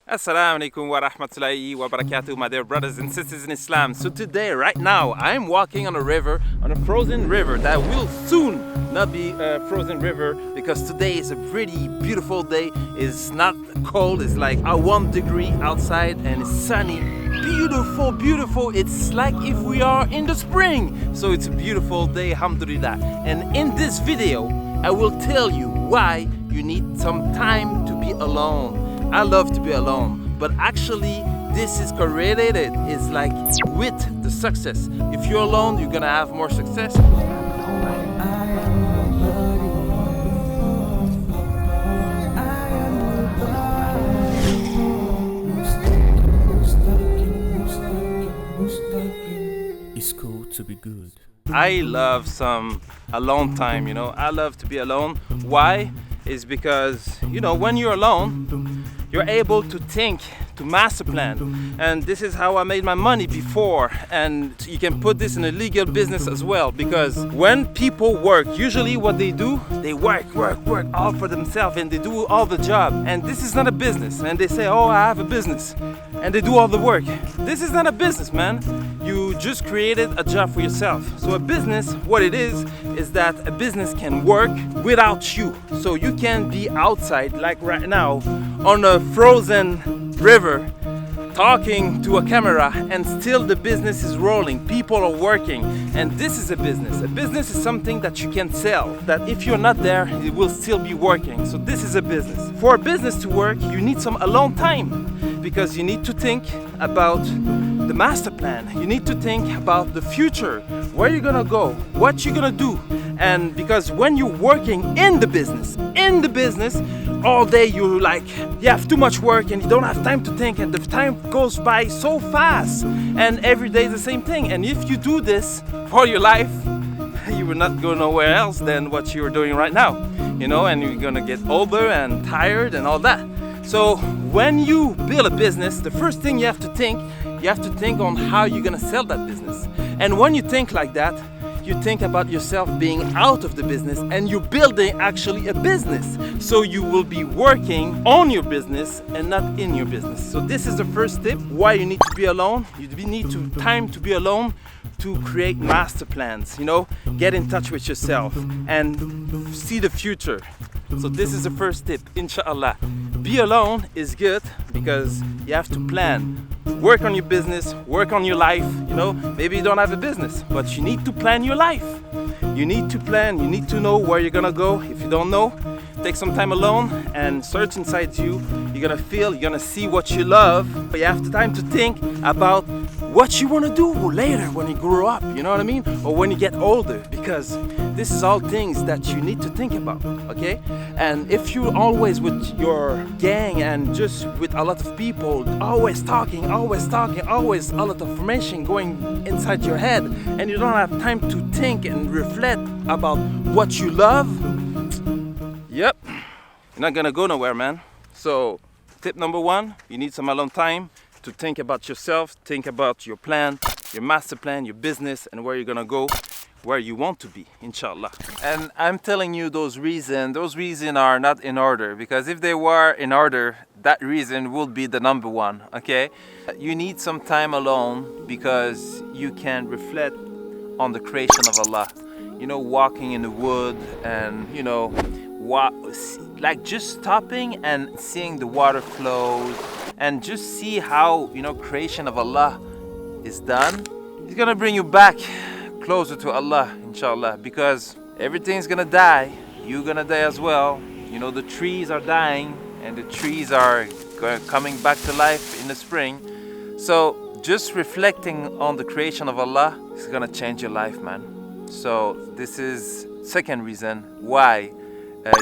Assalamu alaikum wa rahmatullahi wa barakatuh, my dear brothers and sisters in Islam. So today, right now, I'm walking on a river, on a frozen river that will soon not be a frozen river, because today is a pretty beautiful day. It's not cold, it's like 1 degree outside and it's sunny. Beautiful, beautiful. It's like if we are in the spring. So it's a beautiful day, alhamdulillah. And in this video, I will tell you why you need some time to be alone. I love to be alone, but actually this is correlated. It's like with the success. If you're alone, you're gonna have more success. It's cool to be good. I love some alone time, you know. I love to be alone. Why? Is because, you know, when you're alone, you're able to think, to master plan. And this is how I made my money before. And you can put this in a legal business as well, because when people work, usually what they do, they work all for themselves and they do all the job. And this is not a business. And they say, oh, I have a business. And they do all the work. This is not a business, man. You just created a job for yourself. So a business, what it is that a business can work without you. So you can be outside, like right now, on a frozen river, talking to a camera, and still the business is rolling. People are working, and this is a business. A business is something that you can sell, that if you're not there, it will still be working. So this is a business. For a business to work, you need some alone time, because you need to think about the master plan. You need to think about the future, where you're gonna go, what you're gonna do. And because when you're working in the business, all day you have too much work and you don't have time to think, and the time goes by so fast, and every day is the same thing. And if you do this for your life, you will not go nowhere else than what you're doing right now, you know, and you're gonna get older and tired and all that. So when you build a business, the first thing you have to think on how you're gonna sell that business. And when you think like that, you think about yourself being out of the business and you're building actually a business. So you will be working on your business and not in your business. So this is the first tip, why you need to be alone. You need time to be alone to create master plans, you know, get in touch with yourself and see the future. So this is the first tip, inshallah. Be alone is good because you have to plan. Work on your business, work on your life, you know. Maybe you don't have a business, but you need to plan your life. You need to plan, you need to know where you're gonna go. If you don't know, take some time alone and search inside you. You're gonna feel, you're gonna see what you love. But you have the time to think about what you wanna do later when you grow up, you know what I mean? Or when you get older, because this is all things that you need to think about, okay? And if you're always with your gang and just with a lot of people, always talking, always a lot of information going inside your head, and you don't have time to think and reflect about what you love, yep, you're not gonna go nowhere, man. So tip number 1, you need some alone time to think about yourself, think about your plan, your master plan, your business, and where you're gonna go, where you want to be, inshallah. And I'm telling you those reasons are not in order, because if they were in order, that reason would be the number 1, okay? You need some time alone because you can reflect on the creation of Allah. You know, walking in the wood and, you know, like just stopping and seeing the water flows and just see how, you know, creation of Allah is done. It's gonna bring you back closer to Allah, inshallah, because everything's gonna die. You're gonna die as well. You know, the trees are dying and the trees are coming back to life in the spring. So just reflecting on the creation of Allah is gonna change your life, man. So this is second reason why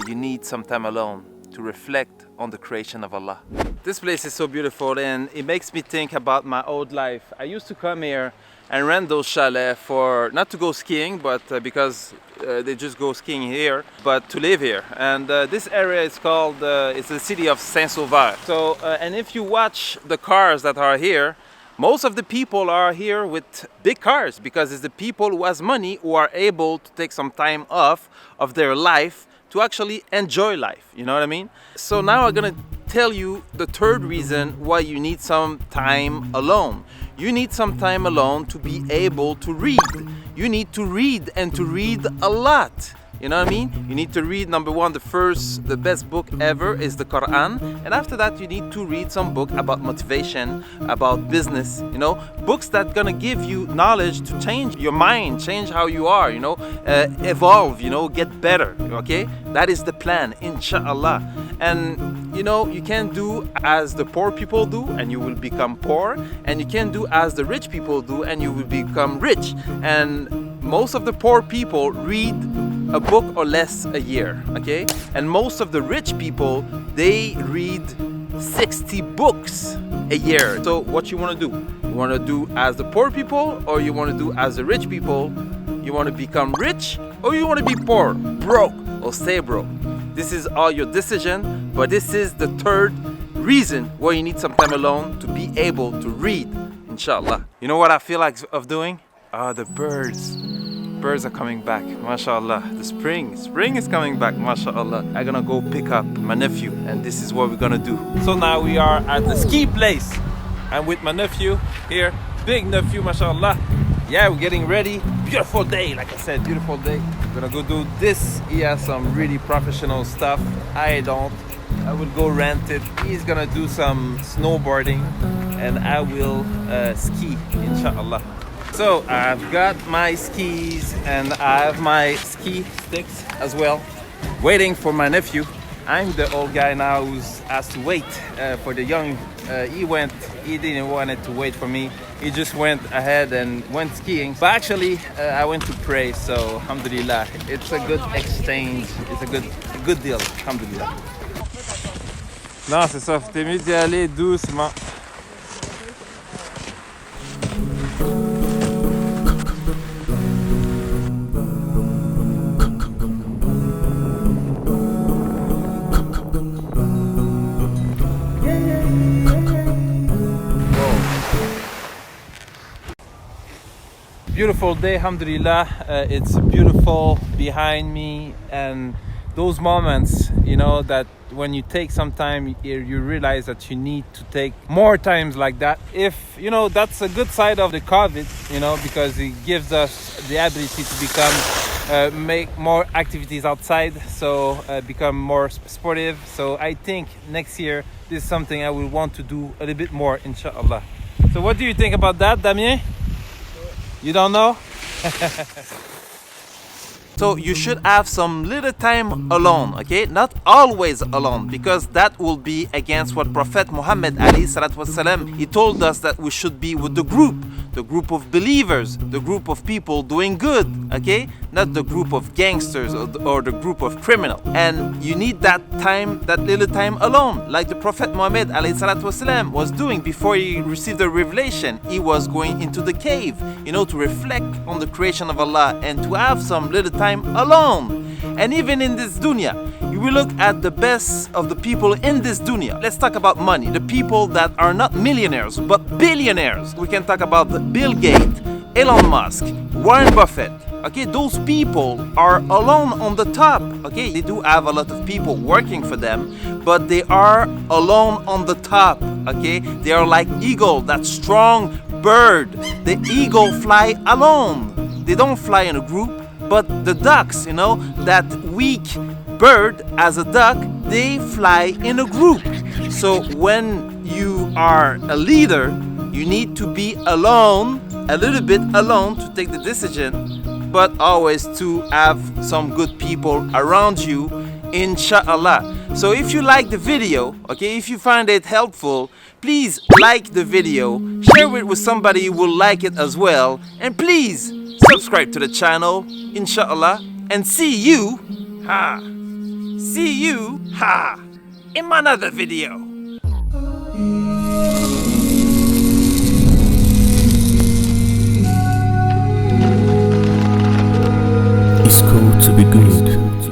you need some time alone to reflect on the creation of Allah. This place is so beautiful and it makes me think about my old life. I used to come here and rent those chalets for, not to go skiing, but because they just go skiing here, but to live here. And this area is called, it's the city of Saint-Sauveur. So, and if you watch the cars that are here, most of the people are here with big cars because it's the people who has money who are able to take some time off of their life to actually enjoy life, you know what I mean? So now I'm gonna tell you the third reason why you need some time alone. You need some time alone to be able to read. You need to read, and to read a lot. You know what I mean? You need to read, number one, the best book ever is the Quran. And after that, you need to read some book about motivation, about business, you know, books that gonna give you knowledge to change your mind, change how you are, you know, evolve, you know, get better, okay? That is the plan, inshallah. And, you know, you can't do as the poor people do and you will become poor. And you can't do as the rich people do and you will become rich. And most of the poor people read a book or less a year, okay? And most of the rich people, they read 60 books a year. So what you want to do? You want to do as the poor people, or you want to do as the rich people? You want to become rich, or you want to be poor, broke, or stay broke? This is all your decision, but this is the third reason why you need some time alone to be able to read, inshallah. You know what I feel like of doing? The birds. Birds are coming back, mashallah. The spring is coming back, mashallah. I'm gonna go pick up my nephew, and this is what we're gonna do. So now we are at the ski place. I'm with my nephew here, big nephew, mashallah. Yeah, we're getting ready. Beautiful day, like I said, beautiful day. We're gonna go do this. He has some really professional stuff. I don't. I will go rent it. He's gonna do some snowboarding, and I will ski, inshallah. So I've got my skis and I have my ski sticks as well, waiting for my nephew. I'm the old guy now who's has to wait for the young. He didn't want it to wait for me. He just went ahead and went skiing. But actually, I went to pray, so alhamdulillah. It's a good exchange. It's a good deal, alhamdulillah. Non, c'est ça, t'es mieux d'y aller doucement. Beautiful day, alhamdulillah. It's beautiful behind me, and those moments, you know, that when you take some time, you realize that you need to take more times like that. If, you know, that's a good side of the COVID, you know, because it gives us the ability to become make more activities outside, so become more sportive. So I think next year this is something I will want to do a little bit more, inshallah. So what do you think about that, Damien? You don't know? So you should have some little time alone, okay? Not always alone, because that will be against what Prophet Muhammad ﷺ, he told us that we should be with the group of believers, the group of people doing good, okay? Not the group of gangsters or the group of criminals. And you need that time, that little time alone, like the Prophet Muhammad ﷺ was doing before he received the revelation. He was going into the cave, you know, to reflect on the creation of Allah and to have some little time alone. And even in this dunya, you will look at the best of the people in this dunya. Let's talk about money. The people that are not millionaires but billionaires. We can talk about Bill Gates, Elon Musk, Warren Buffett. Okay, those people are alone on the top. Okay, they do have a lot of people working for them, but they are alone on the top. Okay, they are like eagle, that strong bird. The eagle fly alone. They don't fly in a group. But the ducks, you know, that weak bird as a duck, they fly in a group. So when you are a leader, you need to be alone, a little bit alone to take the decision, but always to have some good people around you, inshallah. So if you like the video, okay, if you find it helpful, please like the video, share it with somebody who will like it as well, and please subscribe to the channel, inshallah, and see you in another video. It's cool to be good.